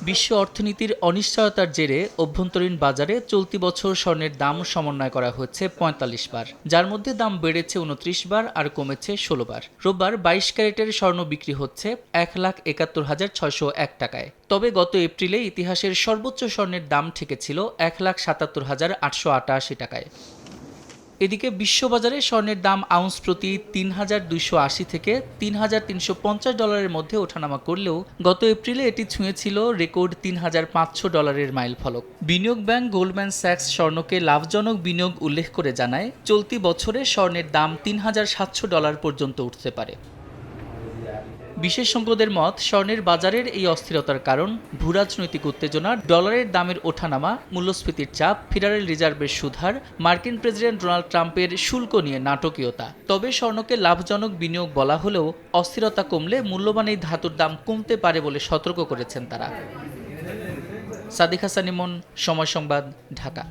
বিশ্ব অর্থনীতির অনিশ্চয়তার জেরে অভ্যন্তরীণ বাজারে চলতি বছর স্বর্ণের দাম সমন্বয় করা হয়েছে ৪৫ বার, যার মধ্যে দাম বেড়েছে ২৯ বার আর কমেছে ১৬ বার। রোববার ২২ ক্যারেটের স্বর্ণ বিক্রি হচ্ছে ১,৭১,৬০১ টাকায়। তবে গত এপ্রিলে ইতিহাসের সর্বোচ্চ স্বর্ণের দাম ঠেকেছিল ১,৭৭,৮৮৮ টাকায়। এদিকে বিশ্ববাজারে স্বর্ণের দাম আউন্স প্রতি ৩,২৮০ থেকে ৩,৩৫০ ডলারের মধ্যে ওঠানামা করলেও গত এপ্রিলে এটি ছুঁয়েছিল রেকর্ড ৩,৫০০ ডলারের মাইলফলক। বিনিয়োগ ব্যাংক গোল্ডম্যান স্যাক্স স্বর্ণকে লাভজনক বিনিয়োগ উল্লেখ করে জানায়, চলতি বছরে স্বর্ণের দাম ৩,৭০০ ডলার পর্যন্ত উঠতে পারে। বিশেষজ্ঞদের মত, স্বর্ণের বাজারের এই অস্থিরতার কারণ ভূরাজনৈতিক উত্তেজনা, ডলারের দামের ওঠানামা, মূল্যস্ফীতির চাপ, ফেডারেল রিজার্ভের সুদহার, মার্কিন প্রেসিডেন্ট ডোনাল্ড ট্রাম্পের শুল্ক নিয়ে নাটকীয়তা। তবে স্বর্ণকে লাভজনক বিনিয়োগ বলা হলেও অস্থিরতা কমলে মূল্যবান এই ধাতুর দাম কমতে পারে বলে সতর্ক করেছেন তারা। সাদিক হাসান ইমন, সময় সংবাদ, ঢাকা।